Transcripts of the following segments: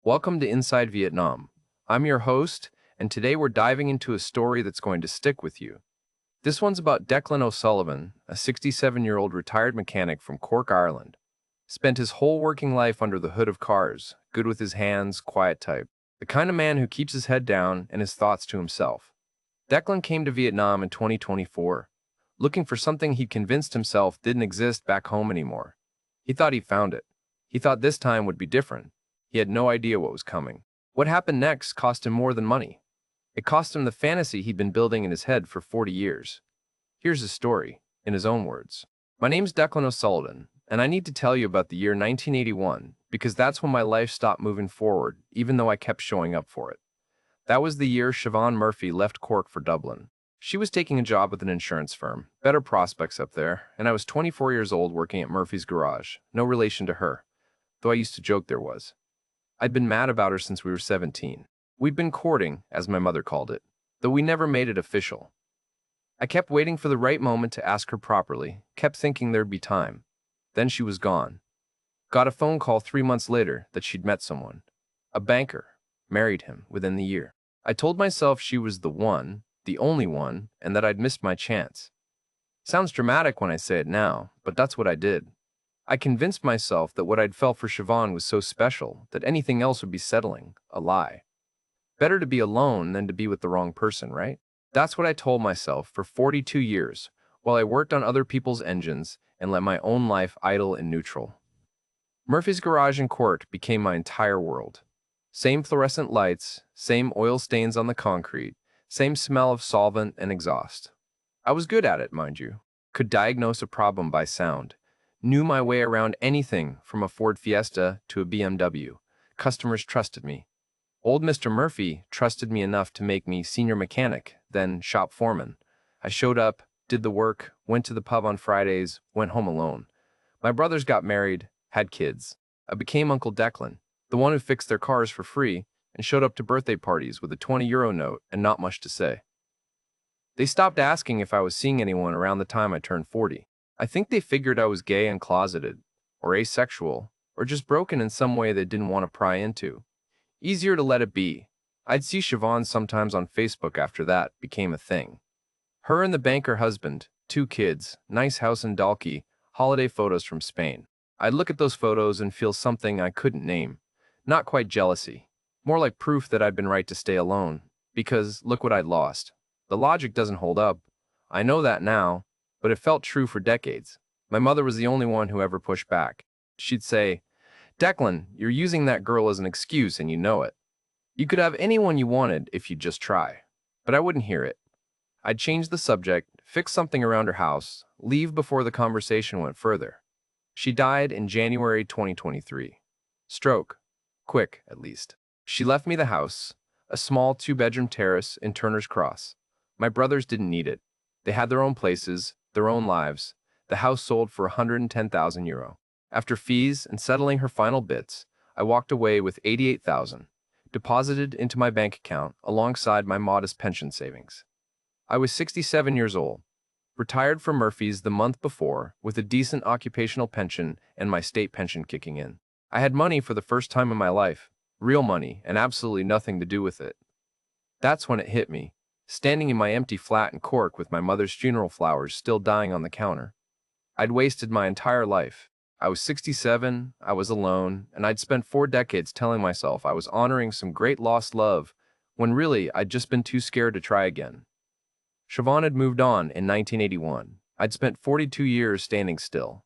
Welcome to Inside Vietnam. I'm your host, and today we're diving into a story that's going to stick with you. This one's about Declan O'Sullivan, a 67-year-old retired mechanic from Cork, Ireland. Spent his whole working life under the hood of cars, good with his hands, quiet type. The kind of man who keeps his head down and his thoughts to himself. Declan came to Vietnam in 2024, looking for something he'd convinced himself didn't exist back home anymore. He thought he found it. He thought this time would be different. He had no idea what was coming. What happened next cost him more than money. It cost him the fantasy he'd been building in his head for 40 years. Here's his story, in his own words. My name's Declan O'Sullivan, and I need to tell you about the year 1981 because that's when my life stopped moving forward, even though I kept showing up for it. That was the year Siobhan Murphy left Cork for Dublin. She was taking a job with an insurance firm, better prospects up there, and I was 24 years old working at Murphy's garage, no relation to her, though I used to joke there was. I'd been mad about her since we were 17. We'd been courting, as my mother called it, though we never made it official. I kept waiting for the right moment to ask her properly, kept thinking there'd be time. Then she was gone. Got a phone call 3 months later that she'd met someone. A banker. Married him within the year. I told myself she was the one, the only one, and that I'd missed my chance. Sounds dramatic when I say it now, but that's what I did. I convinced myself that what I'd felt for Siobhan was so special that anything else would be settling, a lie. Better to be alone than to be with the wrong person, right? That's what I told myself for 42 years, while I worked on other people's engines and let my own life idle in neutral. Murphy's garage in Cork became my entire world. Same fluorescent lights, same oil stains on the concrete, same smell of solvent and exhaust. I was good at it, mind you. Could diagnose a problem by sound. Knew my way around anything from a Ford Fiesta to a BMW. Customers trusted me. Old Mr. Murphy trusted me enough to make me senior mechanic, then shop foreman. I showed up, did the work, went to the pub on Fridays, went home alone. My brothers got married, had kids. I became Uncle Declan, the one who fixed their cars for free and showed up to birthday parties with a 20-euro note and not much to say. They stopped asking if I was seeing anyone around the time I turned 40. I think they figured I was gay and closeted, or asexual, or just broken in some way they didn't want to pry into. Easier to let it be. I'd see Siobhan sometimes on Facebook after that became a thing. Her and the banker husband, 2 kids, nice house in Dalkey, holiday photos from Spain. I'd look at those photos and feel something I couldn't name. Not quite jealousy. More like proof that I'd been right to stay alone. Because look what I'd lost. The logic doesn't hold up. I know that now. But it felt true for decades. My mother was the only one who ever pushed back. She'd say, "Declan, you're using that girl as an excuse and you know it. You could have anyone you wanted if you'd just try." But I wouldn't hear it. I'd change the subject, fix something around her house, leave before the conversation went further. She died in January 2023. Stroke. Quick, at least. She left me the house, a small 2-bedroom terrace in Turner's Cross. My brothers didn't need it. They had their own places, their own lives. The house sold for 110,000 euro. After fees and settling her final bits, I walked away with 88,000, deposited into my bank account alongside my modest pension savings. I was 67 years old, retired from Murphy's the month before with a decent occupational pension and my state pension kicking in. I had money for the first time in my life, real money, and absolutely nothing to do with it. That's when it hit me. Standing in my empty flat in Cork with my mother's funeral flowers still dying on the counter. I'd wasted my entire life. I was 67, I was alone, and I'd spent 4 decades telling myself I was honoring some great lost love, when really I'd just been too scared to try again. Siobhan had moved on in 1981. I'd spent 42 years standing still.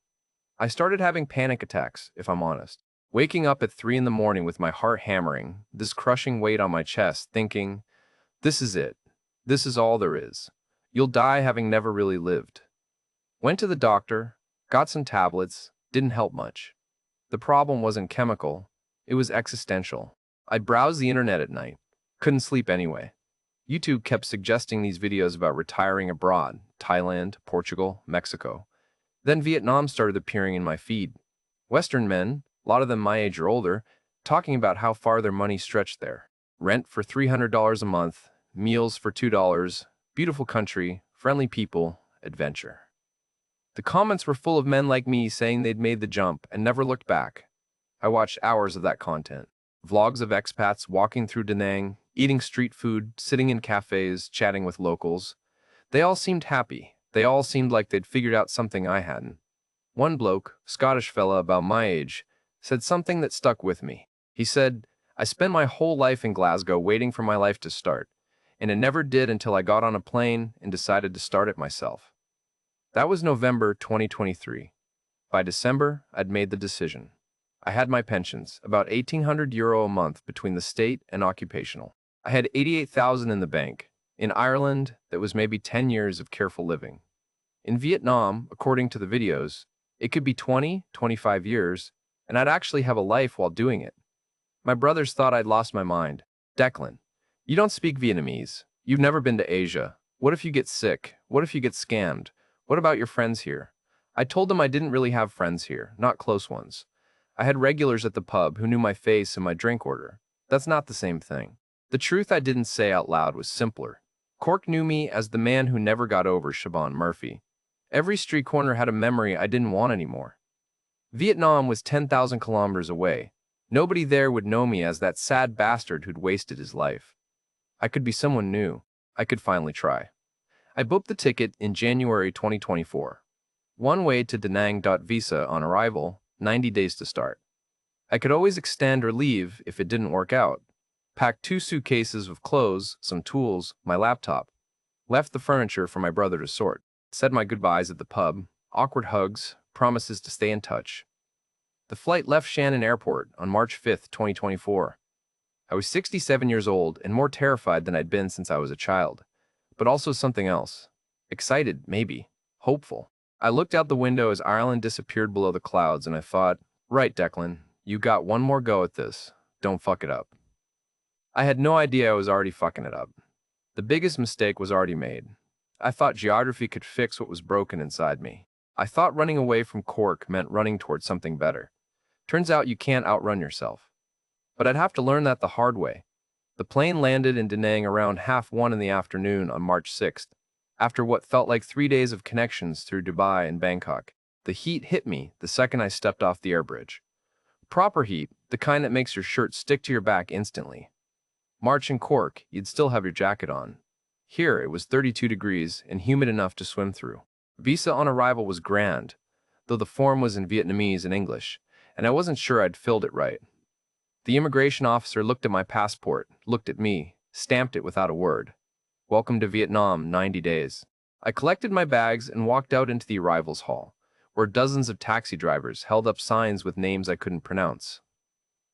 I started having panic attacks, if I'm honest. Waking up at 3 in the morning with my heart hammering, this crushing weight on my chest, thinking, this is it. This is all there is. You'll die having never really lived. Went to the doctor, got some tablets, didn't help much. The problem wasn't chemical, it was existential. I'd browse the internet at night, couldn't sleep anyway. YouTube kept suggesting these videos about retiring abroad, Thailand, Portugal, Mexico. Then Vietnam started appearing in my feed. Western men, a lot of them my age or older, talking about how far their money stretched there. Rent for $300 a month, meals for $2, beautiful country, friendly people, adventure. The comments were full of men like me saying they'd made the jump and never looked back. I watched hours of that content. Vlogs of expats walking through Da Nang, eating street food, sitting in cafes, chatting with locals. They all seemed happy. They all seemed like they'd figured out something I hadn't. One bloke, Scottish fella about my age, said something that stuck with me. He said, "I spent my whole life in Glasgow waiting for my life to start, and it never did until I got on a plane and decided to start it myself." That was November 2023. By December, I'd made the decision. I had my pensions, about €1,800 a month between the state and occupational. I had 88,000 in the bank. In Ireland, that was maybe 10 years of careful living. In Vietnam, according to the videos, it could be 20, 25 years, and I'd actually have a life while doing it. My brothers thought I'd lost my mind. "Declan, you don't speak Vietnamese. You've never been to Asia. What if you get sick? What if you get scammed? What about your friends here?" I told them I didn't really have friends here, not close ones. I had regulars at the pub who knew my face and my drink order. That's not the same thing. The truth I didn't say out loud was simpler. Cork knew me as the man who never got over Siobhan Murphy. Every street corner had a memory I didn't want anymore. Vietnam was 10,000 kilometers away. Nobody there would know me as that sad bastard who'd wasted his life. I could be someone new. I could finally try. I booked the ticket in January 2024. One way to Da Nang. Visa on arrival, 90 days to start. I could always extend or leave if it didn't work out. Packed 2 suitcases of clothes, some tools, my laptop. Left the furniture for my brother to sort. Said my goodbyes at the pub, awkward hugs, promises to stay in touch. The flight left Shannon Airport on March 5th, 2024. I was 67 years old and more terrified than I'd been since I was a child. But also something else. Excited, maybe. Hopeful. I looked out the window as Ireland disappeared below the clouds and I thought, right, Declan, you got one more go at this. Don't fuck it up. I had no idea I was already fucking it up. The biggest mistake was already made. I thought geography could fix what was broken inside me. I thought running away from Cork meant running towards something better. Turns out you can't outrun yourself. But I'd have to learn that the hard way. The plane landed in Da Nang around 1:30 in the afternoon on March 6th, after what felt like 3 days of connections through Dubai and Bangkok. The heat hit me the second I stepped off the air bridge. Proper heat, the kind that makes your shirt stick to your back instantly. March in Cork, you'd still have your jacket on. Here, it was 32 degrees and humid enough to swim through. Visa on arrival was grand, though the form was in Vietnamese and English, and I wasn't sure I'd filled it right. The immigration officer looked at my passport, looked at me, stamped it without a word. "Welcome to Vietnam, 90 days. I collected my bags and walked out into the arrivals hall, where dozens of taxi drivers held up signs with names I couldn't pronounce.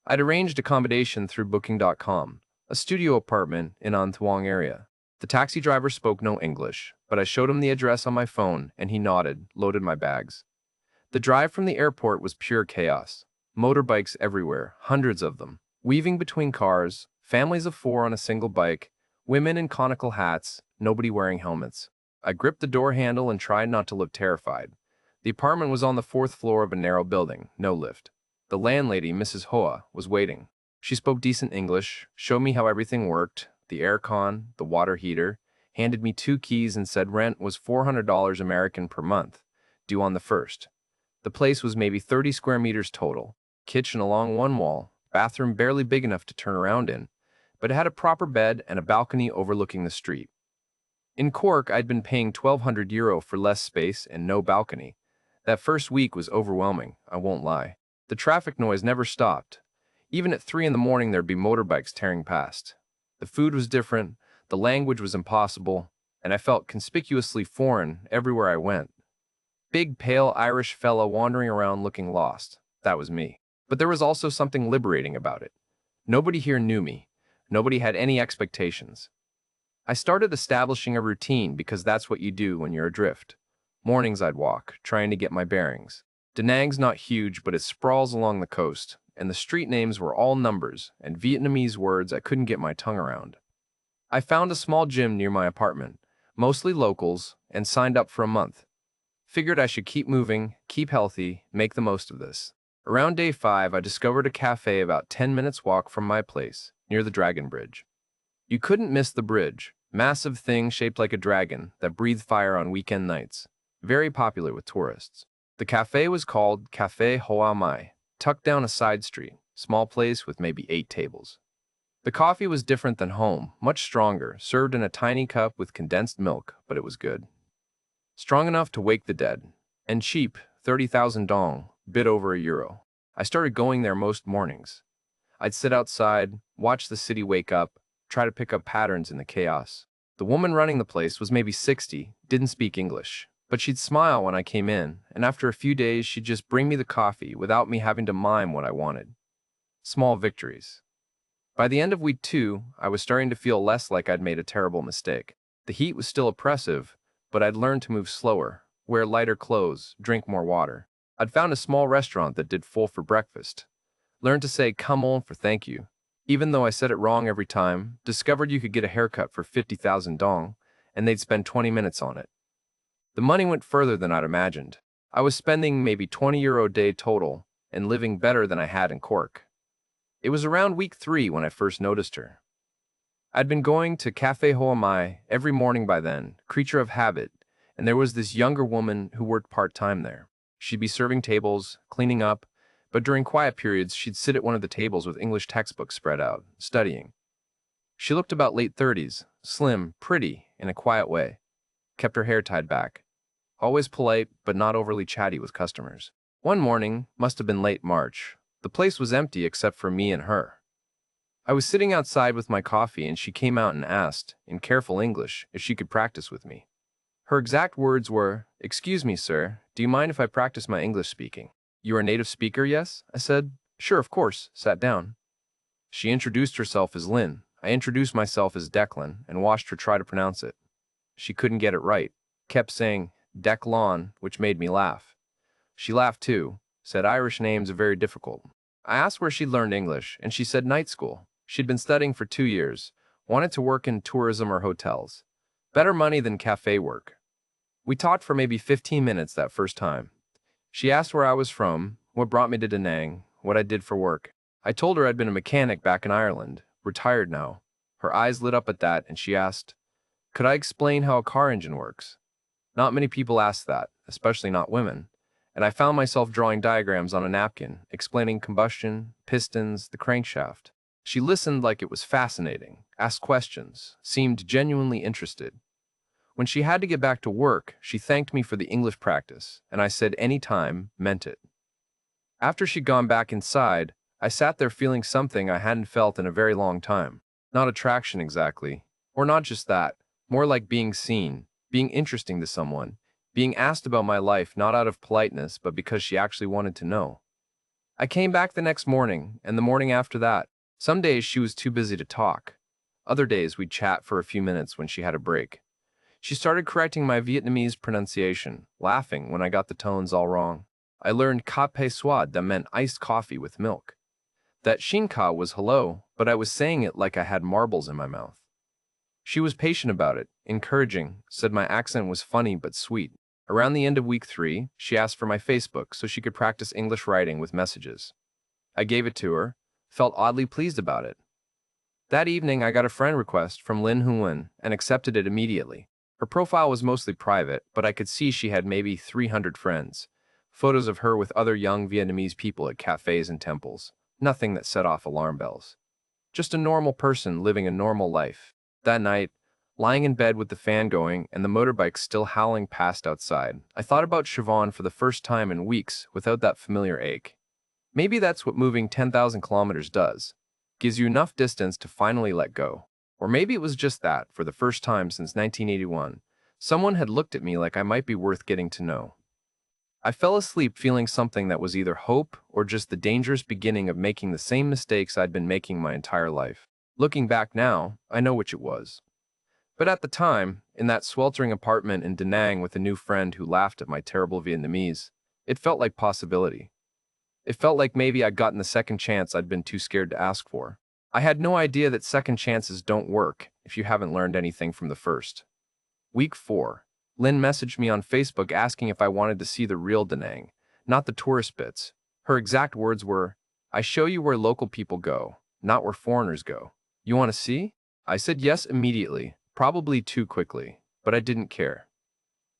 I'd arranged accommodation through Booking.com, a studio apartment in An Thuong area. The taxi driver spoke no English, but I showed him the address on my phone and he nodded, loaded my bags. The drive from the airport was pure chaos. Motorbikes everywhere, hundreds of them, weaving between cars, families of 4 on a single bike, women in conical hats, nobody wearing helmets. I gripped the door handle and tried not to look terrified. The apartment was on the 4th floor of a narrow building, no lift. The landlady, Mrs. Hoa, was waiting. She spoke decent English, showed me how everything worked, the aircon, the water heater, handed me 2 keys and said rent was $400 American per month, due on the 1st. The place was maybe 30 square meters total, kitchen along one wall, bathroom barely big enough to turn around in, but it had a proper bed and a balcony overlooking the street. In Cork, I'd been paying €1,200 for less space and no balcony. That first week was overwhelming, I won't lie. The traffic noise never stopped. Even at 3 in the morning there'd be motorbikes tearing past. The food was different, the language was impossible, and I felt conspicuously foreign everywhere I went. Big, pale Irish fella wandering around looking lost. That was me. But there was also something liberating about it. Nobody here knew me. Nobody had any expectations. I started establishing a routine because that's what you do when you're adrift. Mornings I'd walk, trying to get my bearings. Da Nang's not huge, but it sprawls along the coast, and the street names were all numbers and Vietnamese words I couldn't get my tongue around. I found a small gym near my apartment, mostly locals, and signed up for a month. Figured I should keep moving, keep healthy, make the most of this. Around day 5, I discovered a cafe about 10 minutes walk from my place, near the Dragon Bridge. You couldn't miss the bridge, massive thing shaped like a dragon that breathed fire on weekend nights, very popular with tourists. The cafe was called Café Hoa Mai, tucked down a side street, small place with maybe 8 tables. The coffee was different than home, much stronger, served in a tiny cup with condensed milk, but it was good. Strong enough to wake the dead. And cheap, 30,000 dong, bit over €1. I started going there most mornings. I'd sit outside, watch the city wake up, try to pick up patterns in the chaos. The woman running the place was maybe 60, didn't speak English, but she'd smile when I came in, and after a few days she'd just bring me the coffee without me having to mime what I wanted. Small victories. By the end of week 2, I was starting to feel less like I'd made a terrible mistake. The heat was still oppressive, but I'd learned to move slower, wear lighter clothes, drink more water. I'd found a small restaurant that did full for breakfast. Learned to say come on for thank you. Even though I said it wrong every time, discovered you could get a haircut for 50,000 dong, and they'd spend 20 minutes on it. The money went further than I'd imagined. I was spending maybe €20 a day total, and living better than I had in Cork. It was around week 3 when I first noticed her. I'd been going to Café Hoamai every morning by then, creature of habit, and there was this younger woman who worked part-time there. She'd be serving tables, cleaning up, but during quiet periods she'd sit at one of the tables with English textbooks spread out, studying. She looked about late 30s, slim, pretty, in a quiet way. Kept her hair tied back. Always polite, but not overly chatty with customers. One morning, must have been late March, the place was empty except for me and her. I was sitting outside with my coffee and she came out and asked, in careful English, if she could practice with me. Her exact words were, "Excuse me, sir, do you mind if I practice my English speaking?" "You are a native speaker, yes?" I said. "Sure, of course," sat down. She introduced herself as Lynn. I introduced myself as Declan and watched her try to pronounce it. She couldn't get it right, kept saying Declan, which made me laugh. She laughed too, said Irish names are very difficult. I asked where she'd learned English, and she said night school. She'd been studying for 2 years, wanted to work in tourism or hotels. Better money than cafe work. We talked for maybe 15 minutes that first time. She asked where I was from, what brought me to Da Nang, what I did for work. I told her I'd been a mechanic back in Ireland, retired now. Her eyes lit up at that, and she asked, could I explain how a car engine works? Not many people ask that, especially not women, and I found myself drawing diagrams on a napkin, explaining combustion, pistons, the crankshaft. She listened like it was fascinating, asked questions, seemed genuinely interested. When she had to get back to work, she thanked me for the English practice, and I said any time, meant it. After she'd gone back inside, I sat there feeling something I hadn't felt in a very long time. Not attraction exactly, or not just that, more like being seen, being interesting to someone, being asked about my life not out of politeness but because she actually wanted to know. I came back the next morning, and the morning after that. Some days she was too busy to talk. Other days we'd chat for a few minutes when she had a break. She started correcting my Vietnamese pronunciation, laughing when I got the tones all wrong. I learned café soda that meant iced coffee with milk. That xin ka was hello, but I was saying it like I had marbles in my mouth. She was patient about it, encouraging, said my accent was funny but sweet. Around the end of week 3, she asked for my Facebook so she could practice English writing with messages. I gave it to her, felt oddly pleased about it. That evening I got a friend request from Lynn and accepted it immediately. Her profile was mostly private, but I could see she had maybe 300 friends. Photos of her with other young Vietnamese people at cafes and temples. Nothing that set off alarm bells. Just a normal person living a normal life. That night, lying in bed with the fan going and the motorbike still howling past outside, I thought about Siobhan for the first time in weeks without that familiar ache. Maybe that's what moving 10,000 kilometers does. Gives you enough distance to finally let go. Or maybe it was just that, for the first time since 1981, someone had looked at me like I might be worth getting to know. I fell asleep feeling something that was either hope or just the dangerous beginning of making the same mistakes I'd been making my entire life. Looking back now, I know which it was. But at the time, in that sweltering apartment in Da Nang with a new friend who laughed at my terrible Vietnamese, it felt like possibility. It felt like maybe I'd gotten the second chance I'd been too scared to ask for. I had no idea that second chances don't work if you haven't learned anything from the first. Week 4. Lynn messaged me on Facebook asking if I wanted to see the real Da Nang, not the tourist bits. Her exact words were, I show you where local people go, not where foreigners go. You want to see? I said yes immediately, probably too quickly, but I didn't care.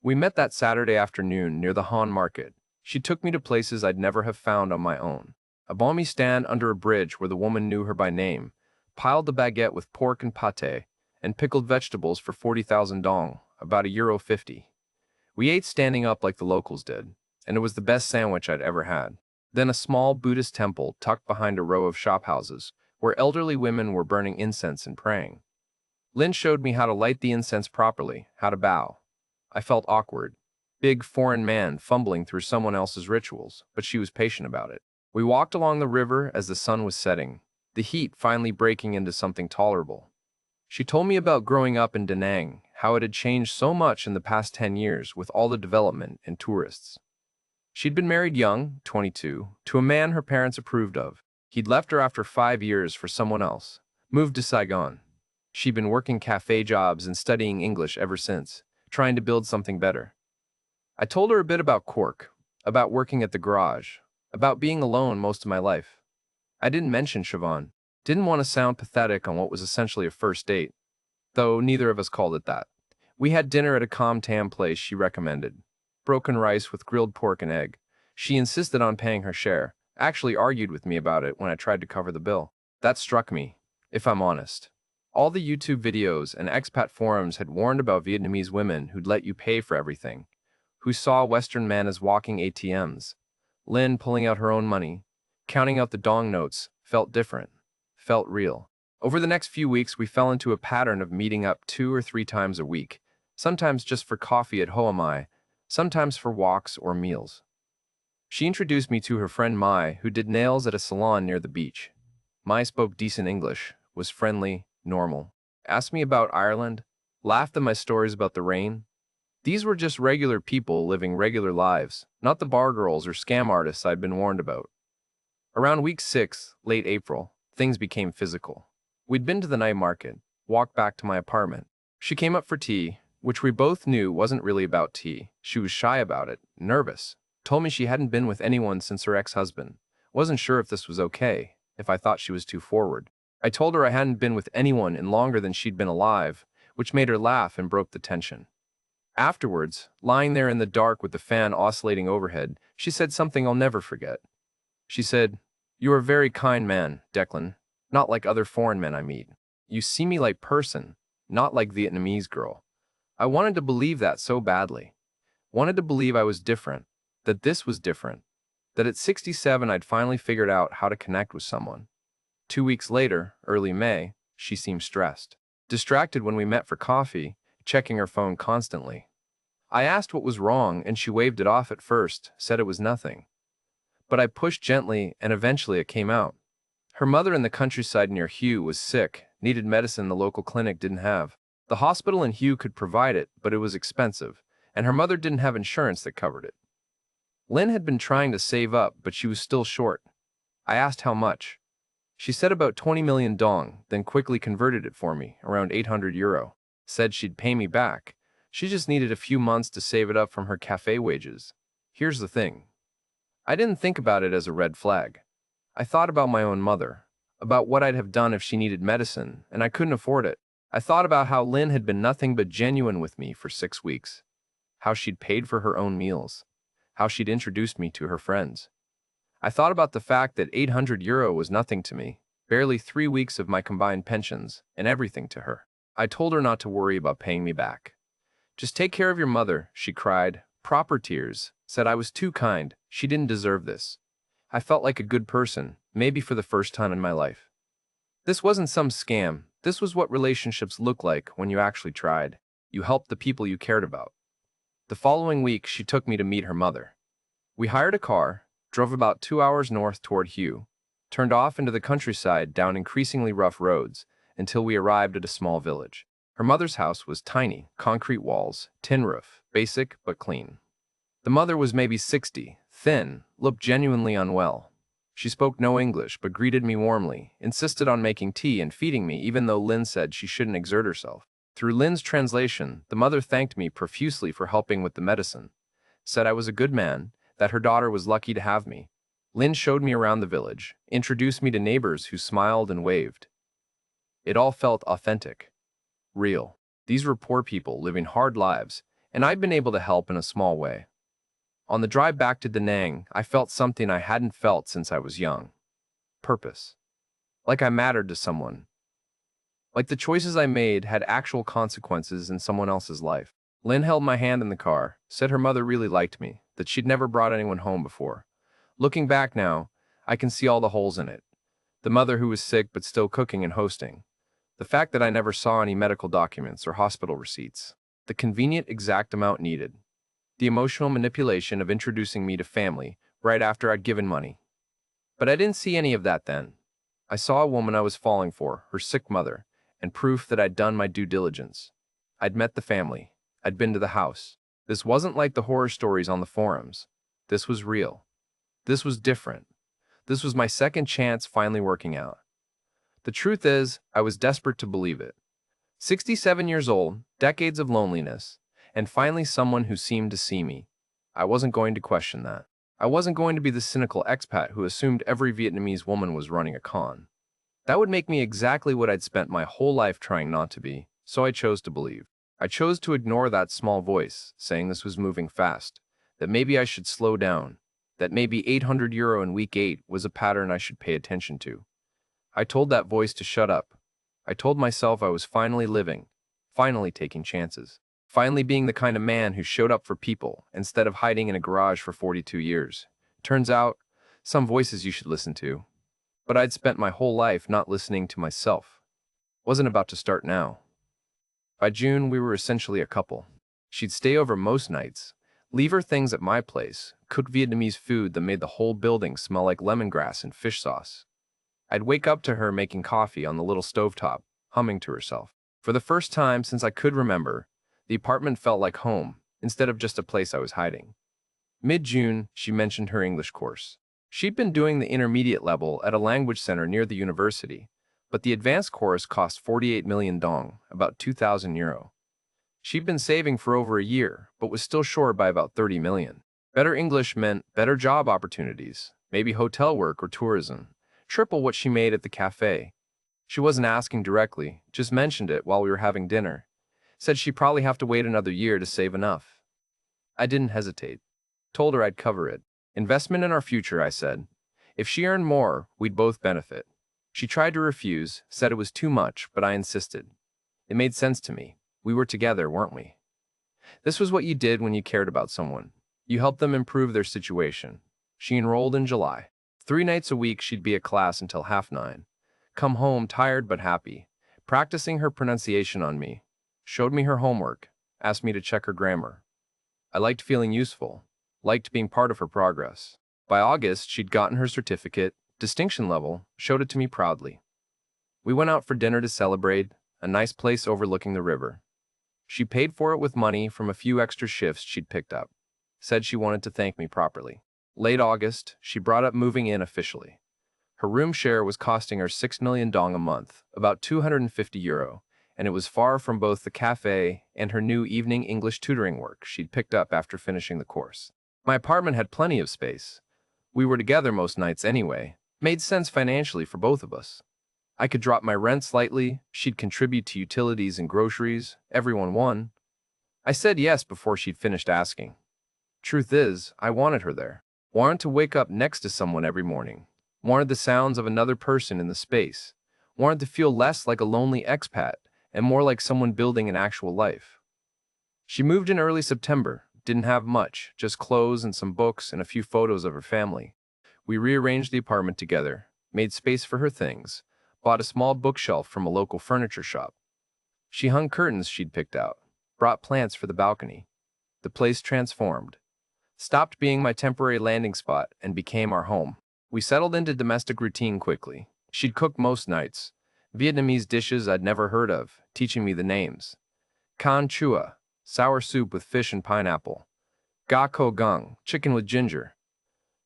We met that Saturday afternoon near the Han Market. She took me to places I'd never have found on my own. A balmy stand under a bridge where the woman knew her by name, piled the baguette with pork and pâté, and pickled vegetables for 40,000 dong, about €1.50. We ate standing up like the locals did, and it was the best sandwich I'd ever had. Then a small Buddhist temple tucked behind a row of shophouses, where elderly women were burning incense and praying. Lynn showed me how to light the incense properly, how to bow. I felt awkward. Big foreign man fumbling through someone else's rituals, but she was patient about it. We walked along the river as the sun was setting, the heat finally breaking into something tolerable. She told me about growing up in Da Nang, how it had changed so much in the past 10 years with all the development and tourists. She'd been married young, 22, to a man her parents approved of. He'd left her after 5 years for someone else, moved to Saigon. She'd been working cafe jobs and studying English ever since, trying to build something better. I told her a bit about Cork, about working at the garage, about being alone most of my life. I didn't mention Siobhan, didn't want to sound pathetic on what was essentially a first date, though neither of us called it that. We had dinner at a Kam Tam place she recommended. Broken rice with grilled pork and egg. She insisted on paying her share, actually argued with me about it when I tried to cover the bill. That struck me, if I'm honest. All the YouTube videos and expat forums had warned about Vietnamese women who'd let you pay for everything, who saw Western men as walking ATMs. Lynn pulling out her own money, counting out the dong notes, felt different, felt real. Over the next few weeks, we fell into a pattern of meeting up 2 or 3 times a week, sometimes just for coffee at Hoa Mai, sometimes for walks or meals. She introduced me to her friend Mai, who did nails at a salon near the beach. Mai spoke decent English, was friendly, normal, asked me about Ireland, laughed at my stories about the rain. These were just regular people living regular lives, not the bar girls or scam artists I'd been warned about. Around week 6, late April, things became physical. We'd been to the night market, walked back to my apartment. She came up for tea, which we both knew wasn't really about tea. She was shy about it, nervous, told me she hadn't been with anyone since her ex-husband. Wasn't sure if this was okay, if I thought she was too forward. I told her I hadn't been with anyone in longer than she'd been alive, which made her laugh and broke the tension. Afterwards, lying there in the dark with the fan oscillating overhead, she said something I'll never forget. She said, "You are a very kind man, Declan, not like other foreign men I meet. You see me like person, not like Vietnamese girl." I wanted to believe that so badly. Wanted to believe I was different, that this was different, that at 67 I'd finally figured out how to connect with someone. 2 weeks later, early May, she seemed stressed. Distracted when we met for coffee, checking her phone constantly. I asked what was wrong and she waved it off at first, said it was nothing. But I pushed gently and eventually it came out. Her mother in the countryside near Hue was sick, needed medicine the local clinic didn't have. The hospital in Hue could provide it, but it was expensive, and her mother didn't have insurance that covered it. Lynn had been trying to save up, but she was still short. I asked how much. She said about 20 million dong, then quickly converted it for me, around €800. Said she'd pay me back. She just needed a few months to save it up from her cafe wages. Here's the thing. I didn't think about it as a red flag. I thought about my own mother, about what I'd have done if she needed medicine, and I couldn't afford it. I thought about how Lynn had been nothing but genuine with me for 6 weeks, how she'd paid for her own meals, how she'd introduced me to her friends. I thought about the fact that €800 was nothing to me, barely 3 weeks of my combined pensions, and everything to her. I told her not to worry about paying me back. "Just take care of your mother," she cried, proper tears, said I was too kind, she didn't deserve this. I felt like a good person, maybe for the first time in my life. This wasn't some scam, this was what relationships look like when you actually tried. You helped the people you cared about. The following week, she took me to meet her mother. We hired a car, drove about 2 hours north toward Hue, turned off into the countryside down increasingly rough roads, until we arrived at a small village. Her mother's house was tiny, concrete walls, tin roof, basic but clean. The mother was maybe 60, thin, looked genuinely unwell. She spoke no English but greeted me warmly, insisted on making tea and feeding me even though Lynn said she shouldn't exert herself. Through Lynn's translation, the mother thanked me profusely for helping with the medicine, said I was a good man, that her daughter was lucky to have me. Lynn showed me around the village, introduced me to neighbors who smiled and waved. It all felt authentic, real. These were poor people living hard lives, and I'd been able to help in a small way. On the drive back to Da Nang, I felt something I hadn't felt since I was young. purpose. Like I mattered to someone. Like the choices I made had actual consequences in someone else's life. Lynn held my hand in the car, said her mother really liked me, that she'd never brought anyone home before. Looking back now, I can see all the holes in it. The mother who was sick but still cooking and hosting. The fact that I never saw any medical documents or hospital receipts. The convenient exact amount needed. The emotional manipulation of introducing me to family right after I'd given money. But I didn't see any of that then. I saw a woman I was falling for, her sick mother, and proof that I'd done my due diligence. I'd met the family. I'd been to the house. This wasn't like the horror stories on the forums. This was real. This was different. This was my second chance finally working out. The truth is, I was desperate to believe it. 67 years old, decades of loneliness, and finally someone who seemed to see me. I wasn't going to question that. I wasn't going to be the cynical expat who assumed every Vietnamese woman was running a con. That would make me exactly what I'd spent my whole life trying not to be, so I chose to believe. I chose to ignore that small voice, saying this was moving fast, that maybe I should slow down, that maybe €800 in week 8 was a pattern I should pay attention to. I told that voice to shut up. I told myself I was finally living, finally taking chances, finally being the kind of man who showed up for people instead of hiding in a garage for 42 years. Turns out, some voices you should listen to. But I'd spent my whole life not listening to myself. Wasn't about to start now. By June, we were essentially a couple. She'd stay over most nights, leave her things at my place, cook Vietnamese food that made the whole building smell like lemongrass and fish sauce. I'd wake up to her making coffee on the little stovetop, humming to herself. For the first time since I could remember, the apartment felt like home, instead of just a place I was hiding. Mid-June, she mentioned her English course. She'd been doing the intermediate level at a language center near the university, but the advanced course cost 48 million dong, about €2,000. She'd been saving for over a year, but was still short by about 30 million. Better English meant better job opportunities, maybe hotel work or tourism, triple what she made at the cafe. She wasn't asking directly, just mentioned it while we were having dinner. Said she'd probably have to wait another year to save enough. I didn't hesitate. Told her I'd cover it. Investment in our future, I said. If she earned more, we'd both benefit. She tried to refuse, said it was too much, but I insisted. It made sense to me. We were together, weren't we? This was what you did when you cared about someone. You helped them improve their situation. She enrolled in July. 3 nights a week she'd be at class until 9:30. Come home tired but happy, practicing her pronunciation on me. Showed me her homework, asked me to check her grammar. I liked feeling useful, liked being part of her progress. By August, she'd gotten her certificate, distinction level, showed it to me proudly. We went out for dinner to celebrate, a nice place overlooking the river. She paid for it with money from a few extra shifts she'd picked up. Said she wanted to thank me properly. Late August, she brought up moving in officially. Her room share was costing her 6 million dong a month, about €250, and it was far from both the cafe and her new evening English tutoring work she'd picked up after finishing the course. My apartment had plenty of space. We were together most nights anyway. Made sense financially for both of us. I could drop my rent slightly, she'd contribute to utilities and groceries, everyone won. I said yes before she'd finished asking. Truth is, I wanted her there. Wanted to wake up next to someone every morning. Wanted the sounds of another person in the space. Wanted to feel less like a lonely expat and more like someone building an actual life. She moved in early September, didn't have much, just clothes and some books and a few photos of her family. We rearranged the apartment together, made space for her things, bought a small bookshelf from a local furniture shop. She hung curtains she'd picked out, brought plants for the balcony. The place transformed. Stopped being my temporary landing spot and became our home. We settled into domestic routine quickly. She'd cook most nights. Vietnamese dishes I'd never heard of, teaching me the names. Can chua, sour soup with fish and pineapple. Ga ko gung, chicken with ginger.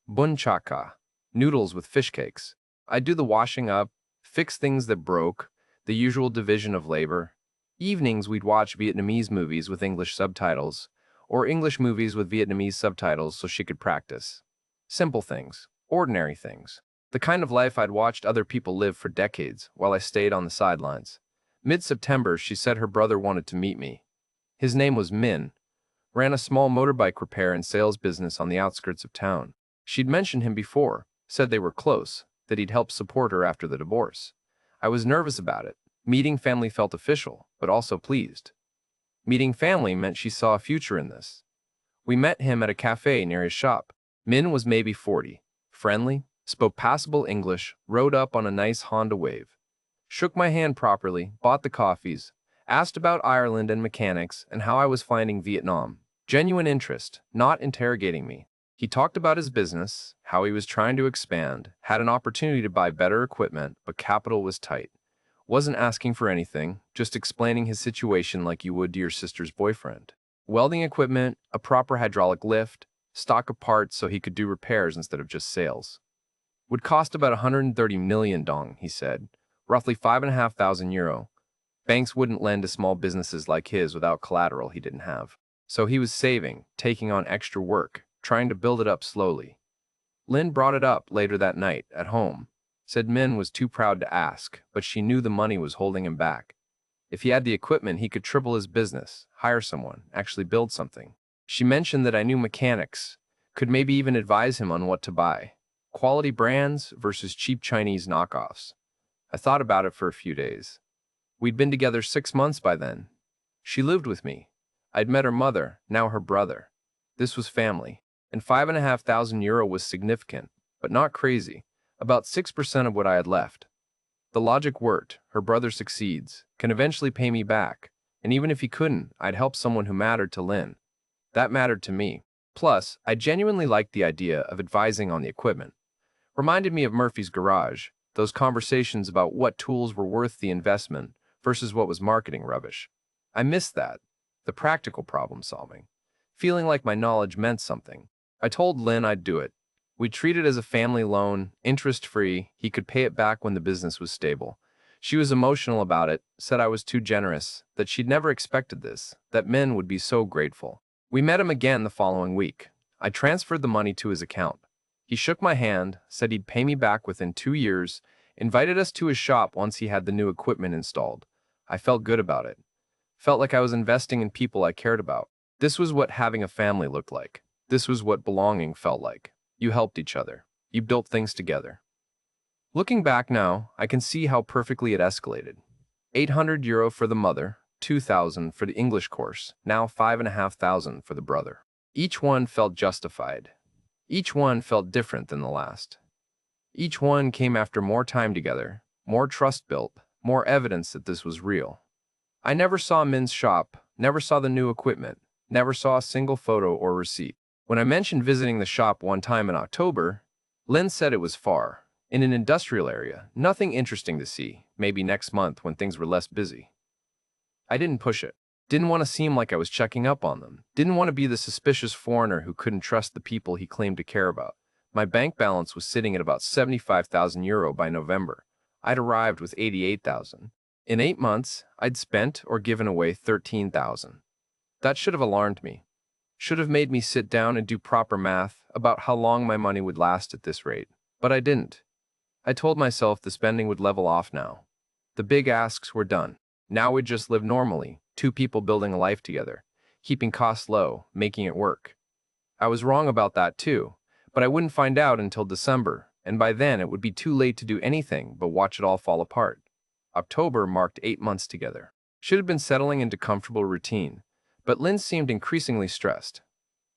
Bun cha ka, noodles with fish cakes. I'd do the washing up, fix things that broke, the usual division of labor. Evenings we'd watch Vietnamese movies with English subtitles, or English movies with Vietnamese subtitles so she could practice. Simple things, ordinary things. The kind of life I'd watched other people live for decades while I stayed on the sidelines. Mid-September, she said her brother wanted to meet me. His name was Min, ran a small motorbike repair and sales business on the outskirts of town. She'd mentioned him before, said they were close, that he'd help support her after the divorce. I was nervous about it. Meeting family felt official, but also pleased. Meeting family meant she saw a future in this. We met him at a cafe near his shop. Min was maybe 40, friendly, spoke passable English, rode up on a nice Honda Wave. Shook my hand properly, bought the coffees, asked about Ireland and mechanics and how I was finding Vietnam. Genuine interest, not interrogating me. He talked about his business, how he was trying to expand, had an opportunity to buy better equipment, but capital was tight. Wasn't asking for anything, just explaining his situation like you would to your sister's boyfriend. Welding equipment, a proper hydraulic lift, stock of parts so he could do repairs instead of just sales. Would cost about 130 million dong, he said, roughly 5,500 euro. Banks wouldn't lend to small businesses like his without collateral he didn't have. So he was saving, taking on extra work, trying to build it up slowly. Lynn brought it up later that night, at home. Said Min was too proud to ask, but she knew the money was holding him back. If he had the equipment, he could triple his business, hire someone, actually build something. She mentioned that I knew mechanics, could maybe even advise him on what to buy. Quality brands versus cheap Chinese knockoffs. I thought about it for a few days. We'd been together 6 months by then. She lived with me. I'd met her mother, now her brother. This was family. And 5,500 euro was significant, but not crazy. About 6% of what I had left. The logic worked. Her brother succeeds, can eventually pay me back. And even if he couldn't, I'd help someone who mattered to Lynn. That mattered to me. Plus, I genuinely liked the idea of advising on the equipment. Reminded me of Murphy's Garage, those conversations about what tools were worth the investment versus what was marketing rubbish. I missed that. The practical problem solving. Feeling like my knowledge meant something. I told Lynn I'd do it. We'd treat it as a family loan, interest-free. He could pay it back when the business was stable. She was emotional about it, said I was too generous, that she'd never expected this, that Min would be so grateful. We met him again the following week. I transferred the money to his account. He shook my hand, said he'd pay me back within 2 years, invited us to his shop once he had the new equipment installed. I felt good about it. Felt like I was investing in people I cared about. This was what having a family looked like. This was what belonging felt like. You helped each other. You built things together. Looking back now, I can see how perfectly it escalated. 800 euro for the mother, 2,000 for the English course, now 5,500 for the brother. Each one felt justified. Each one felt different than the last. Each one came after more time together, more trust built, more evidence that this was real. I never saw Min's shop, never saw the new equipment, never saw a single photo or receipt. When I mentioned visiting the shop one time in October, Lynn said it was far, in an industrial area, nothing interesting to see, maybe next month when things were less busy. I didn't push it. Didn't want to seem like I was checking up on them. Didn't want to be the suspicious foreigner who couldn't trust the people he claimed to care about. My bank balance was sitting at about 75,000 euro by November. I'd arrived with 88,000. In 8 months, I'd spent or given away 13,000. That should have alarmed me. Should have made me sit down and do proper math about how long my money would last at this rate. But I didn't. I told myself the spending would level off now. The big asks were done. Now we'd just live normally, 2 people building a life together, keeping costs low, making it work. I was wrong about that too, but I wouldn't find out until December, and by then it would be too late to do anything but watch it all fall apart. October marked 8 months together. Should have been settling into comfortable routine, but Lynn seemed increasingly stressed.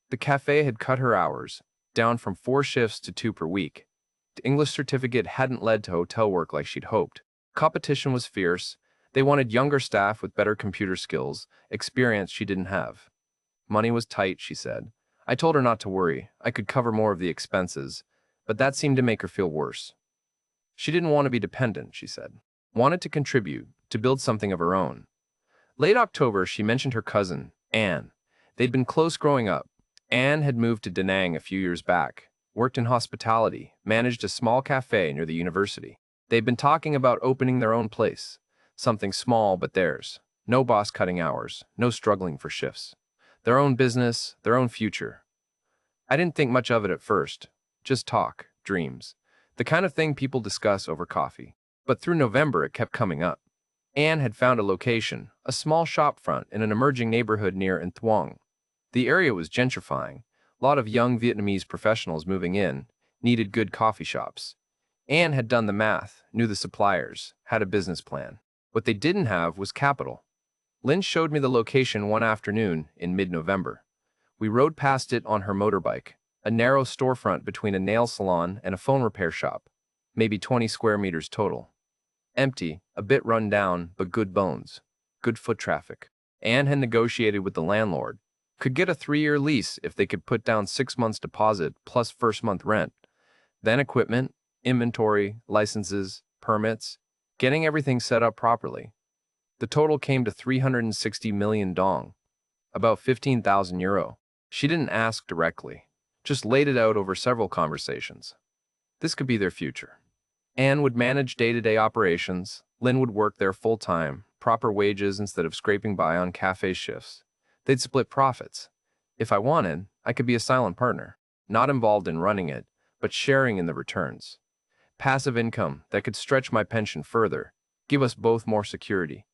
The cafe had cut her hours, down from 4 shifts to 2 per week. The English certificate hadn't led to hotel work like she'd hoped. Competition was fierce. They wanted younger staff with better computer skills, experience she didn't have. Money was tight, she said. I told her not to worry. I could cover more of the expenses, but that seemed to make her feel worse. She didn't want to be dependent, she said. Wanted to contribute, to build something of her own. Late October, she mentioned her cousin, Anne. They'd been close growing up. Anne had moved to Da Nang a few years back, worked in hospitality, managed a small cafe near the university. They'd been talking about opening their own place, something small but theirs. No boss cutting hours, no struggling for shifts. Their own business, their own future. I didn't think much of it at first. Just talk, dreams. The kind of thing people discuss over coffee. But through November, it kept coming up. Anne had found a location, a small shop front in an emerging neighborhood near Thuong. The area was gentrifying. A lot of young Vietnamese professionals moving in, needed good coffee shops. Anne had done the math, knew the suppliers, had a business plan. What they didn't have was capital. Lynn showed me the location one afternoon in mid-November. We rode past it on her motorbike, a narrow storefront between a nail salon and a phone repair shop, maybe 20 square meters total. Empty, a bit run down, but good bones. Good foot traffic. Anne had negotiated with the landlord. Could get a 3-year lease if they could put down 6 months deposit plus first month rent. Then equipment, inventory, licenses, permits, getting everything set up properly. The total came to 360 million dong, about 15,000 euro. She didn't ask directly, just laid it out over several conversations. This could be their future. Anne would manage day-to-day operations, Lynn would work there full-time, proper wages instead of scraping by on cafe shifts. They'd split profits. If I wanted, I could be a silent partner, not involved in running it, but sharing in the returns. Passive income that could stretch my pension further, give us both more security.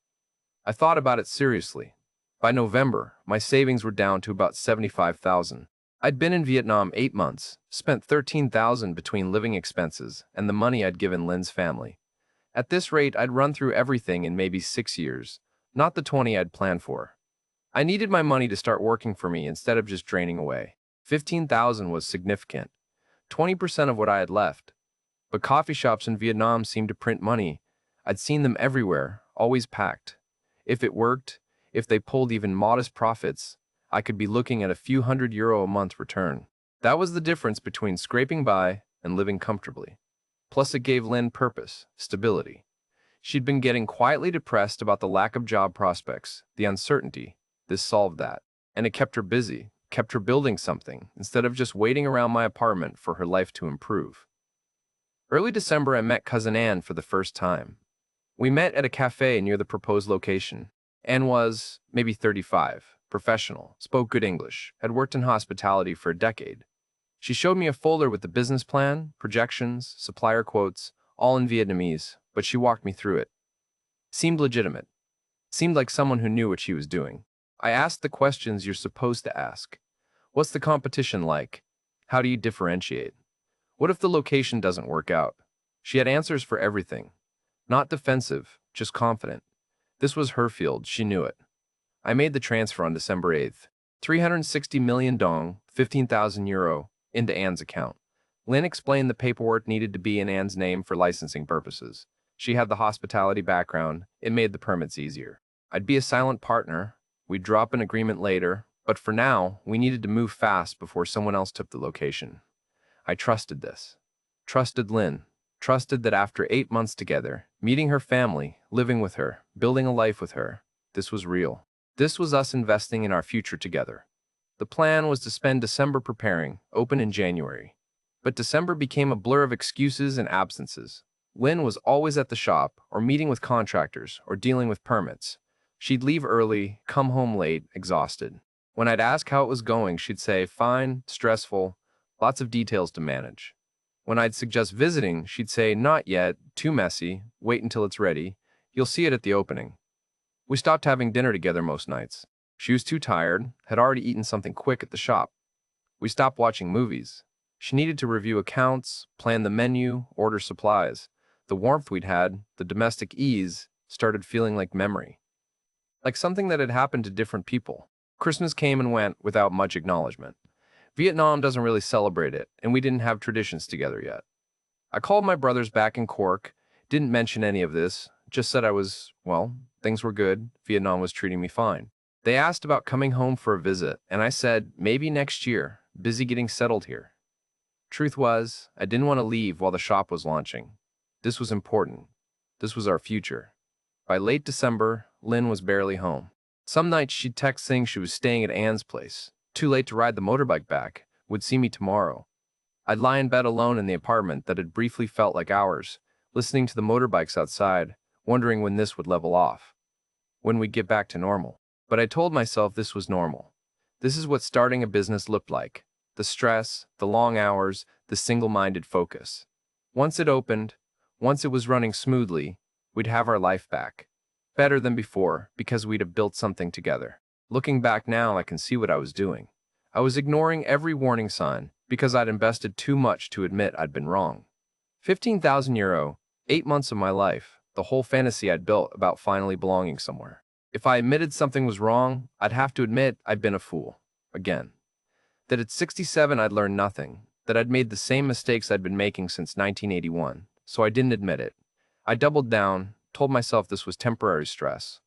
I thought about it seriously. By November, my savings were down to about 75,000. I'd been in Vietnam 8 months, spent 13,000 between living expenses and the money I'd given Lynn's family. At this rate, I'd run through everything in maybe 6 years, not the 20 I'd planned for. I needed my money to start working for me instead of just draining away. 15,000 was significant, 20% of what I had left. But coffee shops in Vietnam seemed to print money. I'd seen them everywhere, always packed. If it worked, if they pulled even modest profits, I could be looking at a few €100 a month return. That was the difference between scraping by and living comfortably. Plus it gave Lynn purpose, stability. She'd been getting quietly depressed about the lack of job prospects, the uncertainty. This solved that. And it kept her busy, kept her building something, instead of just waiting around my apartment for her life to improve. Early December, I met Cousin Anne for the first time. We met at a cafe near the proposed location. Anne was, maybe 35, professional, spoke good English, had worked in hospitality for a decade. She showed me a folder with the business plan, projections, supplier quotes, all in Vietnamese, but she walked me through it. Seemed legitimate. Seemed like someone who knew what she was doing. I asked the questions you're supposed to ask. What's the competition like? How do you differentiate? What if the location doesn't work out? She had answers for everything. Not defensive, just confident. This was her field, she knew it. I made the transfer on December 8th. 360 million dong, 15,000 euro, into Anne's account. Lynn explained the paperwork needed to be in Anne's name for licensing purposes. She had the hospitality background, it made the permits easier. I'd be a silent partner, we'd drop an agreement later, but for now, we needed to move fast before someone else took the location. I trusted this. Trusted Lynn. Trusted that after 8 months together, meeting her family, living with her, building a life with her, this was real. This was us investing in our future together. The plan was to spend December preparing, open in January. But December became a blur of excuses and absences. Lynn was always at the shop, or meeting with contractors, or dealing with permits. She'd leave early, come home late, exhausted. When I'd ask how it was going, she'd say, fine, stressful, lots of details to manage. When I'd suggest visiting, she'd say, not yet, too messy, wait until it's ready, you'll see it at the opening. We stopped having dinner together most nights. She was too tired, had already eaten something quick at the shop. We stopped watching movies. She needed to review accounts, plan the menu, order supplies. The warmth we'd had, the domestic ease, started feeling like memory. Like something that had happened to different people. Christmas came and went without much acknowledgement. Vietnam doesn't really celebrate it, and we didn't have traditions together yet. I called my brothers back in Cork, didn't mention any of this, just said things were good, Vietnam was treating me fine. They asked about coming home for a visit, and I said, maybe next year, busy getting settled here. Truth was, I didn't want to leave while the shop was launching. This was important. This was our future. By late December, Lynn was barely home. Some nights she'd text saying she was staying at Anne's place, too late to ride the motorbike back, would see me tomorrow. I'd lie in bed alone in the apartment that had briefly felt like ours, listening to the motorbikes outside, wondering when this would level off, when we'd get back to normal. But I told myself this was normal. This is what starting a business looked like. The stress, the long hours, the single-minded focus. Once it opened, once it was running smoothly, we'd have our life back. Better than before, because we'd have built something together. Looking back now, I can see what I was doing. I was ignoring every warning sign because I'd invested too much to admit I'd been wrong. €15,000, 8 months of my life, the whole fantasy I'd built about finally belonging somewhere. If I admitted something was wrong, I'd have to admit I'd been a fool. Again. That at 67 I'd learned nothing, that I'd made the same mistakes I'd been making since 1981, so I didn't admit it. I doubled down, told myself this was temporary stress,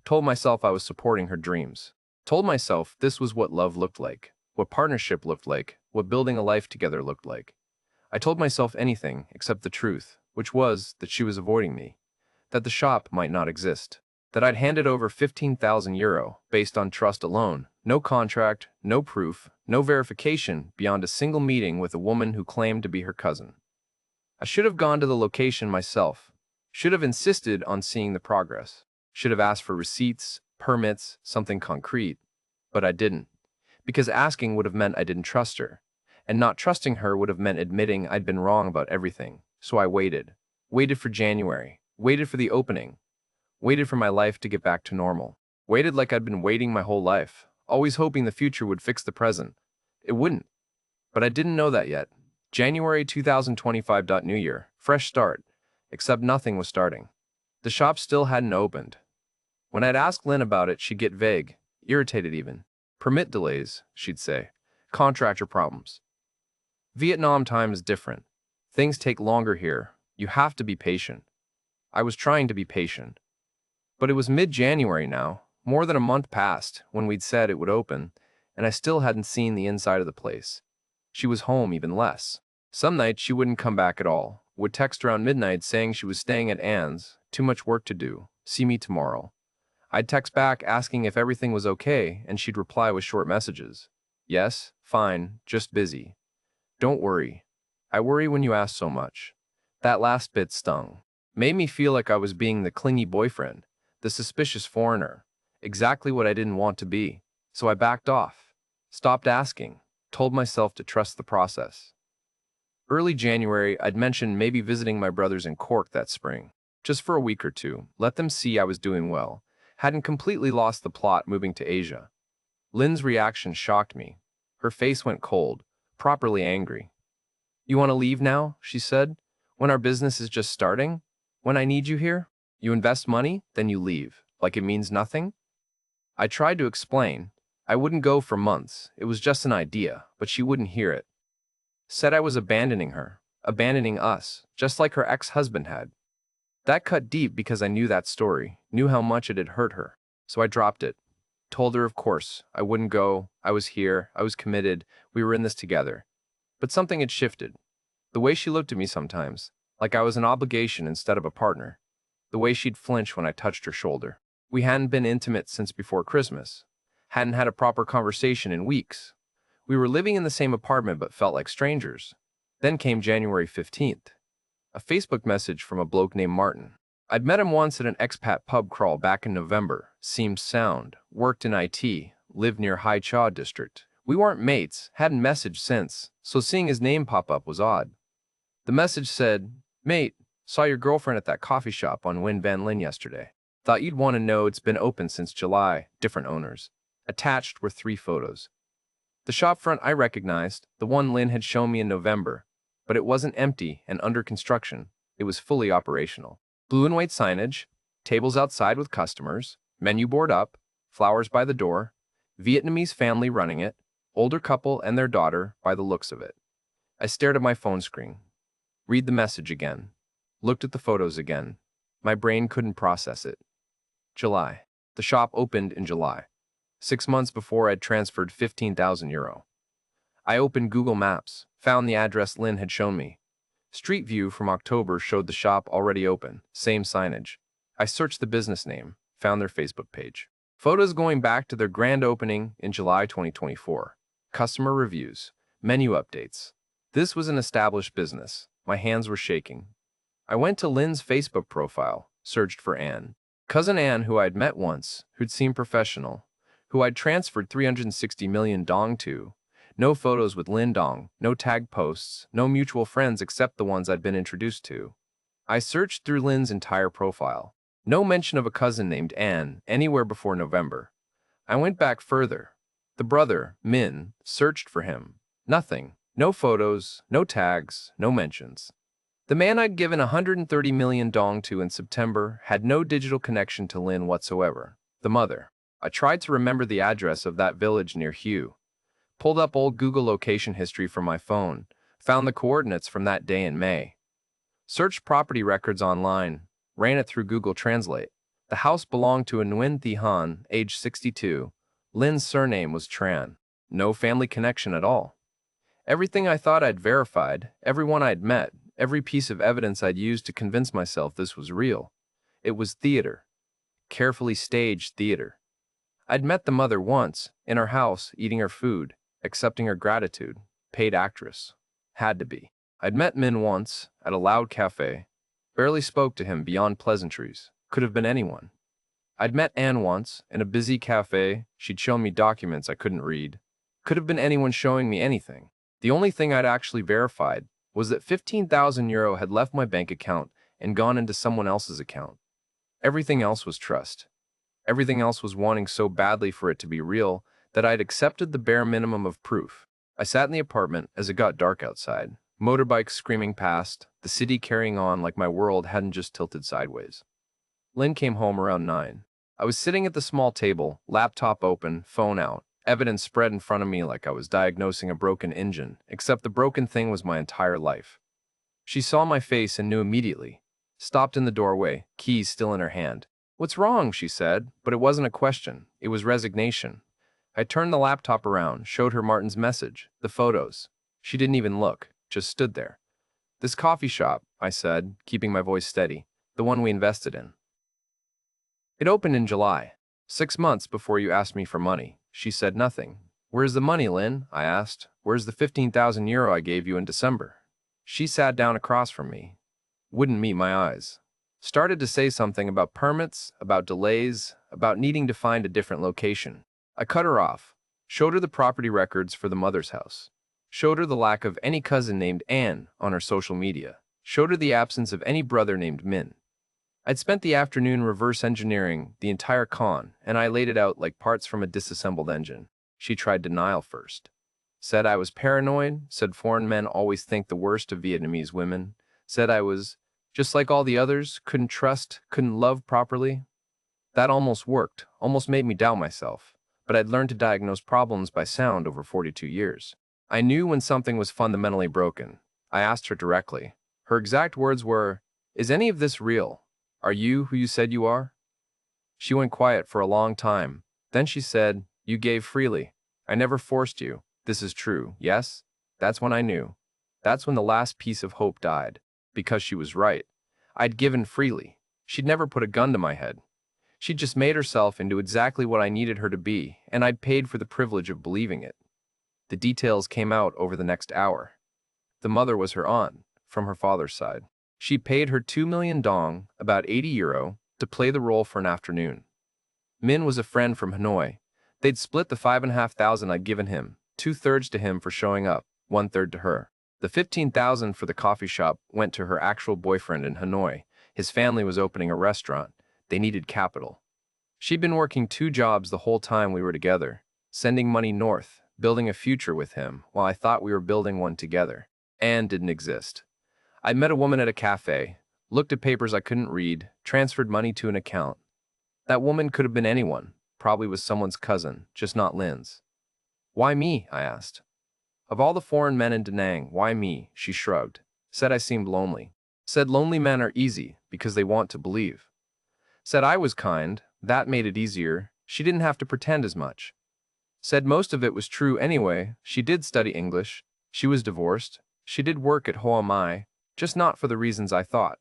told myself I was supporting her dreams, told myself this was what love looked like, what partnership looked like, what building a life together looked like. I told myself anything except the truth, which was that she was avoiding me, that the shop might not exist, that I'd handed over €15,000 based on trust alone, no contract, no proof, no verification beyond a single meeting with a woman who claimed to be her cousin. I should have gone to the location myself, should have insisted on seeing the progress, should have asked for receipts, permits, something concrete, but I didn't, because asking would have meant I didn't trust her, and not trusting her would have meant admitting I'd been wrong about everything. So I waited for January, waited for the opening, waited for my life to get back to normal, waited like I'd been waiting my whole life, always hoping the future would fix the present. It wouldn't. But I didn't know that yet. January 2025. New Year, fresh start, except nothing was starting. The shop still hadn't opened. When I'd ask Lynn about it, she'd get vague, irritated even. Permit delays, she'd say. Contractor problems. Vietnam time is different. Things take longer here. You have to be patient. I was trying to be patient. But it was mid-January now, more than a month passed when we'd said it would open, and I still hadn't seen the inside of the place. She was home even less. Some nights she wouldn't come back at all, would text around midnight saying she was staying at Anne's, too much work to do, see me tomorrow. I'd text back asking if everything was okay, and she'd reply with short messages. Yes, fine, just busy. Don't worry. I worry when you ask so much. That last bit stung. Made me feel like I was being the clingy boyfriend, the suspicious foreigner, exactly what I didn't want to be. So I backed off, stopped asking, told myself to trust the process. Early January, I'd mentioned maybe visiting my brothers in Cork that spring, just for a week or two, let them see I was doing well, hadn't completely lost the plot moving to Asia. Lynn's reaction shocked me. Her face went cold, properly angry. You want to leave now, she said, when our business is just starting? When I need you here? You invest money, then you leave, like it means nothing? I tried to explain. I wouldn't go for months, it was just an idea, but she wouldn't hear it. Said I was abandoning her, abandoning us, just like her ex-husband had. That cut deep because I knew that story, knew how much it had hurt her. So I dropped it. Told her, of course, I wouldn't go, I was here, I was committed, we were in this together. But something had shifted. The way she looked at me sometimes, like I was an obligation instead of a partner. The way she'd flinch when I touched her shoulder. We hadn't been intimate since before Christmas. Hadn't had a proper conversation in weeks. We were living in the same apartment but felt like strangers. Then came January 15th. A Facebook message from a bloke named Martin. I'd met him once at an expat pub crawl back in November. Seemed sound. Worked in IT. Lived near Hai Cha district. We weren't mates. Hadn't messaged since. So seeing his name pop up was odd. The message said, Mate, saw your girlfriend at that coffee shop on Nguyen Van Lynn yesterday. Thought you'd want to know it's been open since July. Different owners. Attached were 3 photos. The shop front I recognized, the one Lynn had shown me in November, but it wasn't empty and under construction. It was fully operational. Blue and white signage, tables outside with customers, menu board up, flowers by the door, Vietnamese family running it, older couple and their daughter by the looks of it. I stared at my phone screen. Read the message again. Looked at the photos again. My brain couldn't process it. July. The shop opened in July. 6 months before I'd transferred €15,000. I opened Google Maps, found the address Lynn had shown me. Street view from October showed the shop already open, same signage. I searched the business name, found their Facebook page. Photos going back to their grand opening in July 2024. Customer reviews, menu updates. This was an established business. My hands were shaking. I went to Lynn's Facebook profile, searched for Anne. Cousin Anne, who I'd met once, who'd seemed professional, who I'd transferred 360 million dong to. No photos with Lynn Dong, no tag posts, no mutual friends except the ones I'd been introduced to. I searched through Lynn's entire profile. No mention of a cousin named Anne anywhere before November. I went back further. The brother, Min, searched for him. Nothing. No photos, no tags, no mentions. The man I'd given 130 million dong to in September had no digital connection to Lynn whatsoever, the mother. I tried to remember the address of that village near Hue, pulled up old Google location history from my phone, found the coordinates from that day in May, searched property records online, ran it through Google Translate. The house belonged to a Nguyen Thi Han, age 62. Lynn's surname was Tran. No family connection at all. Everything I thought I'd verified, everyone I'd met, every piece of evidence I'd used to convince myself this was real. It was theater. Carefully staged theater. I'd met the mother once, in her house, eating her food, accepting her gratitude. Paid actress. Had to be. I'd met Min once, at a loud cafe. Barely spoke to him beyond pleasantries. Could have been anyone. I'd met Anne once, in a busy cafe. She'd shown me documents I couldn't read. Could have been anyone showing me anything. The only thing I'd actually verified was that 15,000 euro had left my bank account and gone into someone else's account. Everything else was trust. Everything else was wanting so badly for it to be real that I'd accepted the bare minimum of proof. I sat in the apartment as it got dark outside, motorbikes screaming past, the city carrying on like my world hadn't just tilted sideways. Lynn came home around 9. I was sitting at the small table, laptop open, phone out, evidence spread in front of me like I was diagnosing a broken engine, except the broken thing was my entire life. She saw my face and knew immediately. Stopped in the doorway, keys still in her hand. "What's wrong?" she said, but it wasn't a question. It was resignation. I turned the laptop around, showed her Martin's message, the photos. She didn't even look, just stood there. "This coffee shop," I said, keeping my voice steady, "the one we invested in. It opened in July, 6 months before you asked me for money." She said nothing. "Where's the money, Lynn?" I asked. "Where's the 15,000 euro I gave you in December?" She sat down across from me. Wouldn't meet my eyes. Started to say something about permits, about delays, about needing to find a different location. I cut her off. Showed her the property records for the mother's house. Showed her the lack of any cousin named Anne on her social media. Showed her the absence of any brother named Min. I'd spent the afternoon reverse engineering the entire con, and I laid it out like parts from a disassembled engine. She tried denial first. Said I was paranoid, said foreign men always think the worst of Vietnamese women, said I was just like all the others, couldn't trust, couldn't love properly. That almost worked, almost made me doubt myself, but I'd learned to diagnose problems by sound over 42 years. I knew when something was fundamentally broken. I asked her directly. Her exact words were, "Is any of this real? Are you who you said you are?" She went quiet for a long time. Then she said, "You gave freely. I never forced you. This is true, yes?" That's when I knew. That's when the last piece of hope died. Because she was right. I'd given freely. She'd never put a gun to my head. She'd just made herself into exactly what I needed her to be, and I'd paid for the privilege of believing it. The details came out over the next hour. The mother was her aunt, from her father's side. She paid her 2 million dong, about 80 euro, to play the role for an afternoon. Min was a friend from Hanoi. They'd split the 5,500 I'd given him, 2/3 to him for showing up, 1/3 to her. The 15,000 for the coffee shop went to her actual boyfriend in Hanoi. His family was opening a restaurant. They needed capital. She'd been working 2 jobs the whole time we were together, sending money north, building a future with him, while I thought we were building one together. Anne didn't exist. I met a woman at a cafe, looked at papers I couldn't read, transferred money to an account. That woman could have been anyone, probably was someone's cousin, just not Lynn's. "Why me?" I asked. "Of all the foreign men in Da Nang, why me?" She shrugged. Said I seemed lonely. Said lonely men are easy, because they want to believe. Said I was kind, that made it easier, she didn't have to pretend as much. Said most of it was true anyway, she did study English, she was divorced, she did work at Hoa Mai, just not for the reasons I thought.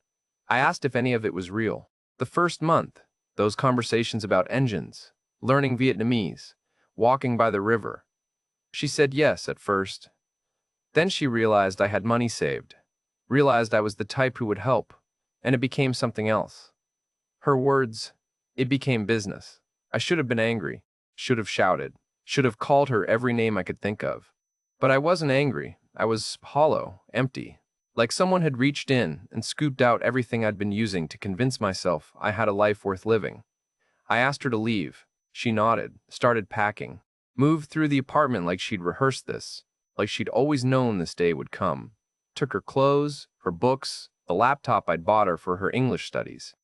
I asked if any of it was real. The first month, those conversations about engines, learning Vietnamese, walking by the river. She said yes at first. Then she realized I had money saved, realized I was the type who would help, and it became something else. Her words, it became business. I should have been angry, should have shouted, should have called her every name I could think of. But I wasn't angry. I was hollow, empty, like someone had reached in and scooped out everything I'd been using to convince myself I had a life worth living. I asked her to leave. She nodded, started packing, moved through the apartment like she'd rehearsed this, like she'd always known this day would come. Took her clothes, her books, the laptop I'd bought her for her English studies.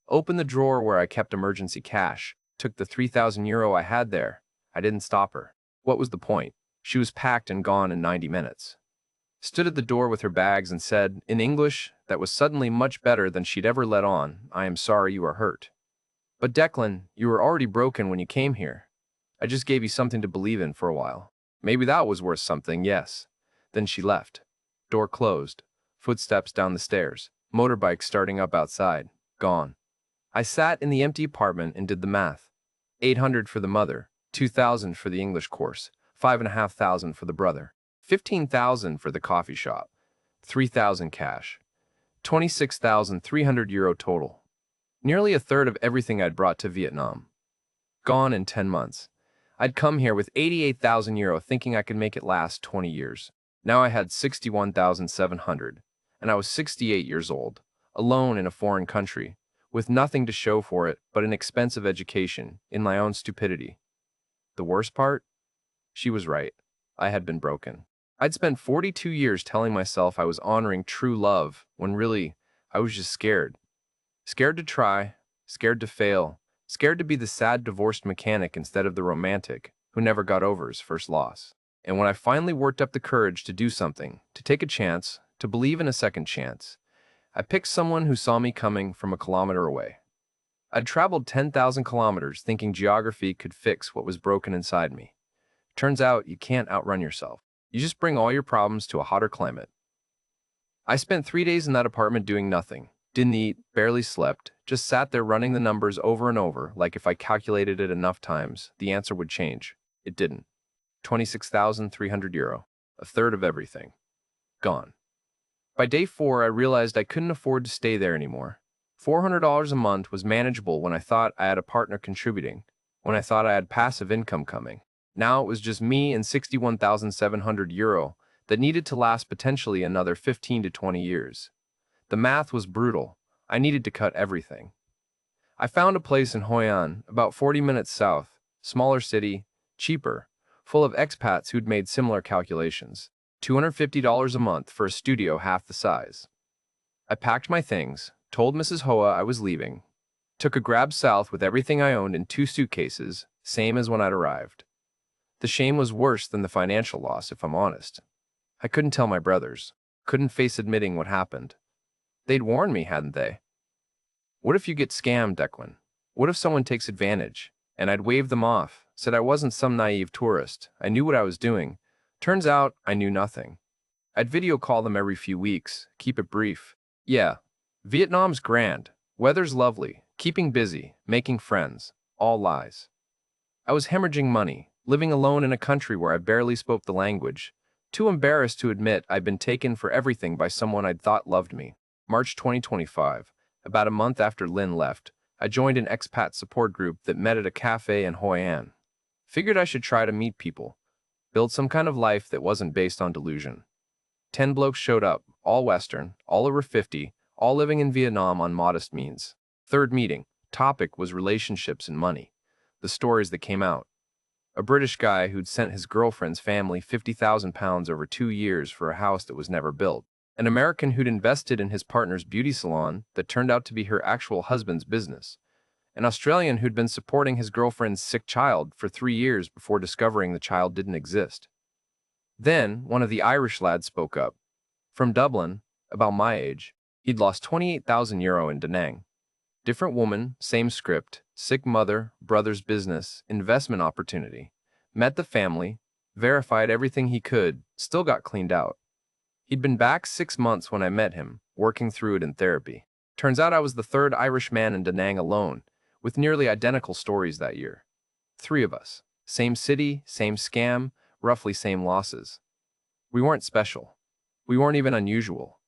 Opened the drawer where I kept emergency cash, took the €3,000 I had there. I didn't stop her. What was the point? She was packed and gone in 90 minutes. Stood at the door with her bags and said, in English that was suddenly much better than she'd ever let on, "I am sorry you are hurt. But Declan, you were already broken when you came here. I just gave you something to believe in for a while. Maybe that was worth something, yes." Then she left. Door closed. Footsteps down the stairs. Motorbike starting up outside. Gone. I sat in the empty apartment and did the math. 800 for the mother, 2,000 for the English course, 5,500 for the brother, 15,000 for the coffee shop, 3,000 cash, €26,300 total. Nearly a third of everything I'd brought to Vietnam. Gone in 10 months. I'd come here with €88,000 thinking I could make it last 20 years. Now I had 61,700, and I was 68 years old, alone in a foreign country, with nothing to show for it but an expensive education in my own stupidity. The worst part? She was right. I had been broken. I'd spent 42 years telling myself I was honoring true love, when really, I was just scared. Scared to try, scared to fail, scared to be the sad divorced mechanic instead of the romantic who never got over his first loss. And when I finally worked up the courage to do something, to take a chance, to believe in a second chance, I picked someone who saw me coming from a kilometer away. I'd traveled 10,000 kilometers thinking geography could fix what was broken inside me. Turns out you can't outrun yourself. You just bring all your problems to a hotter climate. I spent 3 days in that apartment doing nothing. Didn't eat, barely slept, just sat there running the numbers over and over, like if I calculated it enough times, the answer would change. It didn't. €26,300. A third of everything. Gone. By day 4, I realized I couldn't afford to stay there anymore. $400 a month was manageable when I thought I had a partner contributing, when I thought I had passive income coming. Now it was just me and €61,700 that needed to last potentially another 15 to 20 years. The math was brutal. I needed to cut everything. I found a place in Hoi An, about 40 minutes south, smaller city, cheaper, full of expats who'd made similar calculations. $250 a month for a studio half the size. I packed my things, told Mrs. Hoa I was leaving, took a grab south with everything I owned in 2 suitcases, same as when I'd arrived. The shame was worse than the financial loss, if I'm honest. I couldn't tell my brothers, couldn't face admitting what happened. They'd warned me, hadn't they? What if you get scammed, Declan? What if someone takes advantage? And I'd waved them off, said I wasn't some naive tourist, I knew what I was doing. Turns out, I knew nothing. I'd video call them every few weeks, keep it brief. Yeah, Vietnam's grand, weather's lovely, keeping busy, making friends, all lies. I was hemorrhaging money, living alone in a country where I barely spoke the language, too embarrassed to admit I'd been taken for everything by someone I'd thought loved me. March 2025, about a month after Lynn left, I joined an expat support group that met at a cafe in Hoi An. Figured I should try to meet people, build some kind of life that wasn't based on delusion. 10 blokes showed up, all Western, all over 50, all living in Vietnam on modest means. Third meeting, topic was relationships and money. The stories that came out. A British guy who'd sent his girlfriend's family £50,000 over 2 years for a house that was never built. An American who'd invested in his partner's beauty salon that turned out to be her actual husband's business. An Australian who'd been supporting his girlfriend's sick child for 3 years before discovering the child didn't exist. Then, one of the Irish lads spoke up. From Dublin, about my age, he'd lost €28,000 in Da Nang. Different woman, same script, sick mother, brother's business, investment opportunity. Met the family, verified everything he could, still got cleaned out. He'd been back 6 months when I met him, working through it in therapy. Turns out I was the third Irish man in Da Nang alone, with nearly identical stories that year. 3 of us. Same city, same scam, roughly same losses. We weren't special. We weren't even unusual.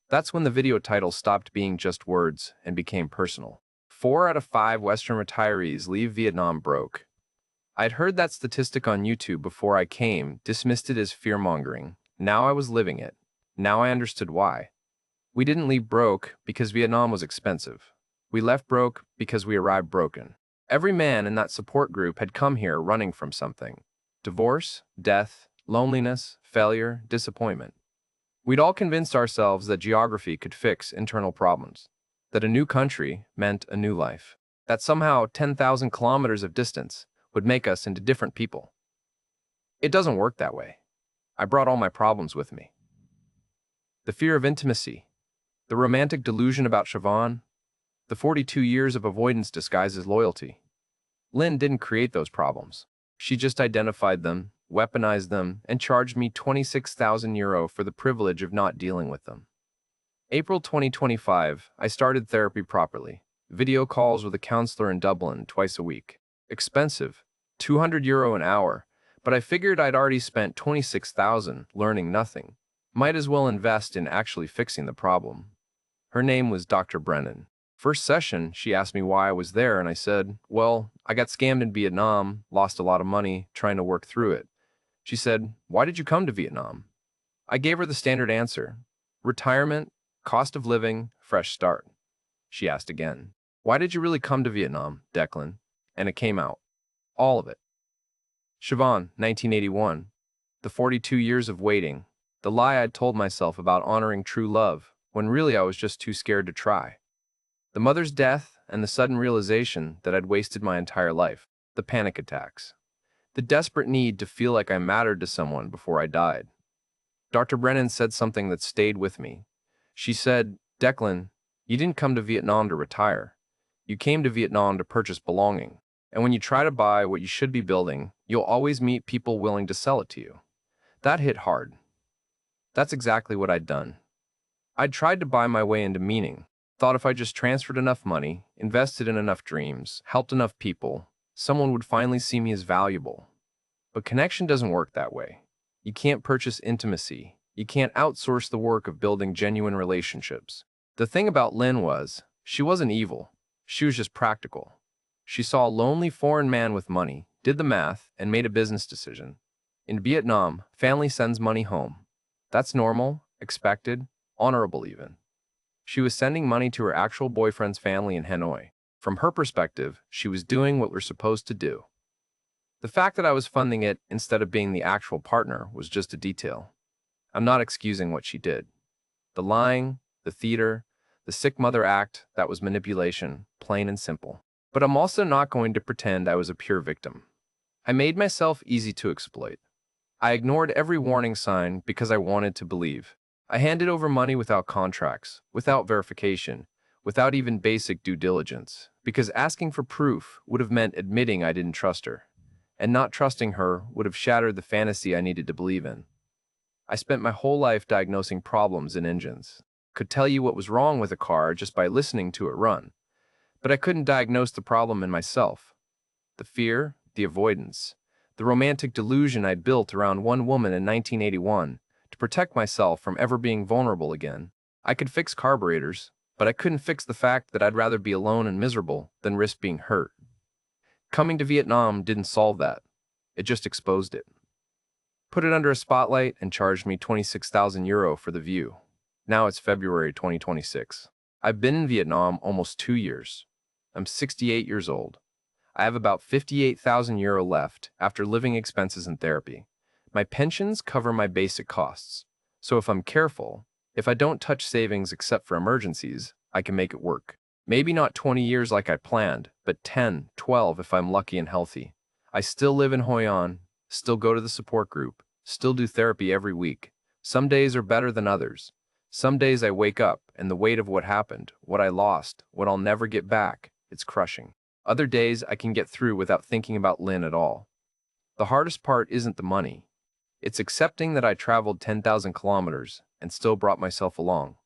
That's when the video title stopped being just words and became personal. 4 out of 5 Western retirees leave Vietnam broke. I'd heard that statistic on YouTube before I came, dismissed it as fear-mongering. Now I was living it. Now I understood why. We didn't leave broke because Vietnam was expensive. We left broke because we arrived broken. Every man in that support group had come here running from something. Divorce, death, loneliness, failure, disappointment. We'd all convinced ourselves that geography could fix internal problems, that a new country meant a new life, that somehow 10,000 kilometers of distance would make us into different people. It doesn't work that way. I brought all my problems with me. The fear of intimacy, the romantic delusion about Siobhan, the 42 years of avoidance disguised as loyalty. Lynn didn't create those problems. She just identified them, weaponized them, and charged me €26,000 for the privilege of not dealing with them. April 2025, I started therapy properly. Video calls with a counselor in Dublin twice a week. Expensive, €200 an hour, but I figured I'd already spent 26,000 learning nothing. Might as well invest in actually fixing the problem. Her name was Dr. Brennan. First session, she asked me why I was there, and I said, well, I got scammed in Vietnam, lost a lot of money trying to work through it. She said, why did you come to Vietnam? I gave her the standard answer. Retirement, cost of living, fresh start. She asked again, why did you really come to Vietnam, Declan? And it came out. All of it. Siobhan, 1981. The 42 years of waiting. The lie I'd told myself about honoring true love, when really I was just too scared to try. The mother's death and the sudden realization that I'd wasted my entire life. The panic attacks. The desperate need to feel like I mattered to someone before I died. Dr. Brennan said something that stayed with me. She said, Declan, you didn't come to Vietnam to retire. You came to Vietnam to purchase belonging. And when you try to buy what you should be building, you'll always meet people willing to sell it to you. That hit hard. That's exactly what I'd done. I'd tried to buy my way into meaning. Thought if I just transferred enough money, invested in enough dreams, helped enough people, someone would finally see me as valuable. But connection doesn't work that way. You can't purchase intimacy. You can't outsource the work of building genuine relationships. The thing about Lynn was, she wasn't evil. She was just practical. She saw a lonely foreign man with money, did the math, and made a business decision. In Vietnam, family sends money home. That's normal, expected, honorable even. She was sending money to her actual boyfriend's family in Hanoi. From her perspective, she was doing what we're supposed to do. The fact that I was funding it instead of being the actual partner was just a detail. I'm not excusing what she did. The lying, the theater, the sick mother act, that was manipulation, plain and simple. But I'm also not going to pretend I was a pure victim. I made myself easy to exploit. I ignored every warning sign because I wanted to believe. I handed over money without contracts, without verification, without even basic due diligence, because asking for proof would have meant admitting I didn't trust her, and not trusting her would have shattered the fantasy I needed to believe in. I spent my whole life diagnosing problems in engines, could tell you what was wrong with a car just by listening to it run, but I couldn't diagnose the problem in myself. The fear, the avoidance, the romantic delusion I'd built around one woman in 1981 to protect myself from ever being vulnerable again. I could fix carburetors, but I couldn't fix the fact that I'd rather be alone and miserable than risk being hurt. Coming to Vietnam didn't solve that. It just exposed it. Put it under a spotlight and charged me €26,000 for the view. Now it's February 2026. I've been in Vietnam almost 2 years. I'm 68 years old. I have about €58,000 left after living expenses and therapy. My pensions cover my basic costs, so if I'm careful, if I don't touch savings except for emergencies, I can make it work. Maybe not 20 years like I planned, but 10, 12 if I'm lucky and healthy. I still live in Hoi An, still go to the support group, still do therapy every week. Some days are better than others. Some days I wake up and the weight of what happened, what I lost, what I'll never get back, it's crushing. Other days I can get through without thinking about Lynn at all. The hardest part isn't the money. It's accepting that I traveled 10,000 kilometers and still brought myself along.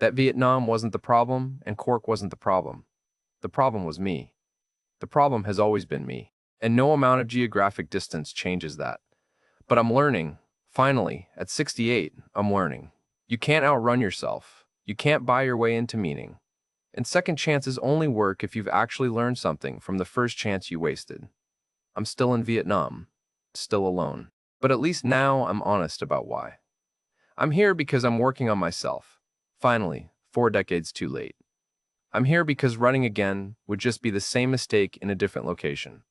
That Vietnam wasn't the problem and Cork wasn't the problem. The problem was me. The problem has always been me, and no amount of geographic distance changes that. But I'm learning. Finally, at 68, I'm learning. You can't outrun yourself. You can't buy your way into meaning. And second chances only work if you've actually learned something from the first chance you wasted. I'm still in Vietnam, still alone. But at least now I'm honest about why. I'm here because I'm working on myself. Finally, 4 decades too late. I'm here because running again would just be the same mistake in a different location.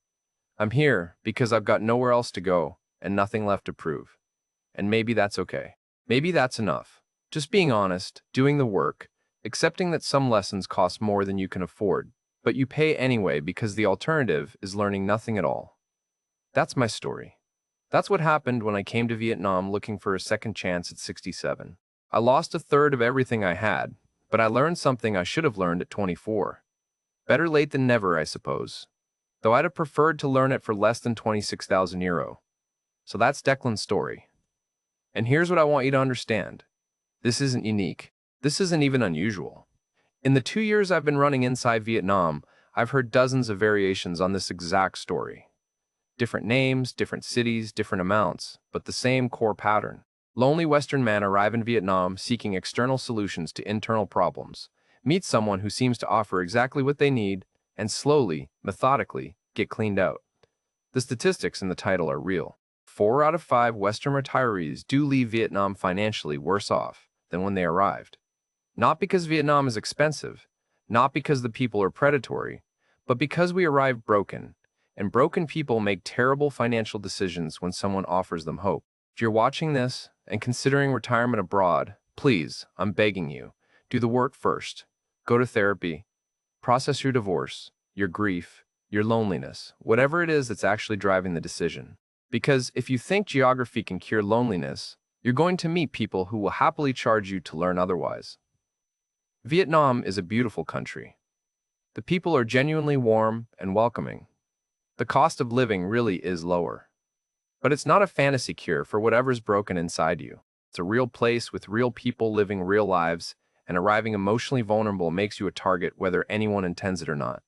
I'm here because I've got nowhere else to go and nothing left to prove. And maybe that's okay. Maybe that's enough. Just being honest, doing the work, accepting that some lessons cost more than you can afford, but you pay anyway because the alternative is learning nothing at all. That's my story. That's what happened when I came to Vietnam looking for a second chance at 67. I lost a third of everything I had, but I learned something I should have learned at 24. Better late than never, I suppose. Though I'd have preferred to learn it for less than 26,000 euro. So that's Declan's story. And here's what I want you to understand. This isn't unique. This isn't even unusual. In the 2 years I've been running inside Vietnam, I've heard dozens of variations on this exact story. Different names, different cities, different amounts, but the same core pattern. Lonely Western men arrive in Vietnam seeking external solutions to internal problems, meet someone who seems to offer exactly what they need, and slowly, methodically, get cleaned out. The statistics in the title are real. 4 out of 5 Western retirees do leave Vietnam financially worse off than when they arrived. Not because Vietnam is expensive, not because the people are predatory, but because we arrived broken, and broken people make terrible financial decisions when someone offers them hope. If you're watching this and considering retirement abroad, please, I'm begging you, do the work first. Go to therapy, process your divorce, your grief, your loneliness, whatever it is that's actually driving the decision. Because if you think geography can cure loneliness, you're going to meet people who will happily charge you to learn otherwise. Vietnam is a beautiful country. The people are genuinely warm and welcoming. The cost of living really is lower. But it's not a fantasy cure for whatever's broken inside you. It's a real place with real people living real lives, and arriving emotionally vulnerable makes you a target whether anyone intends it or not.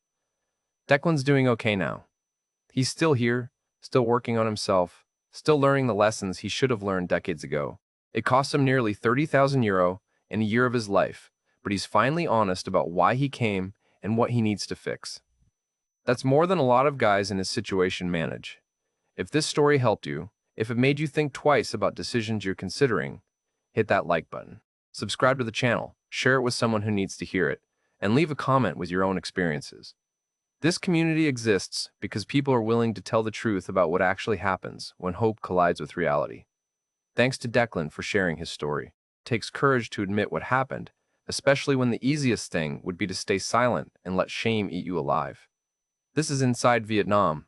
Declan's doing okay now. He's still here, still working on himself, still learning the lessons he should have learned decades ago. It cost him nearly 30,000 euro in a year of his life, but he's finally honest about why he came and what he needs to fix. That's more than a lot of guys in his situation manage. If this story helped you, if it made you think twice about decisions you're considering, hit that like button. Subscribe to the channel, share it with someone who needs to hear it, and leave a comment with your own experiences. This community exists because people are willing to tell the truth about what actually happens when hope collides with reality. Thanks to Declan for sharing his story. It takes courage to admit what happened, especially when the easiest thing would be to stay silent and let shame eat you alive. This is Inside Vietnam,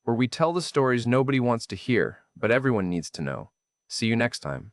where we tell the stories nobody wants to hear, but everyone needs to know. See you next time.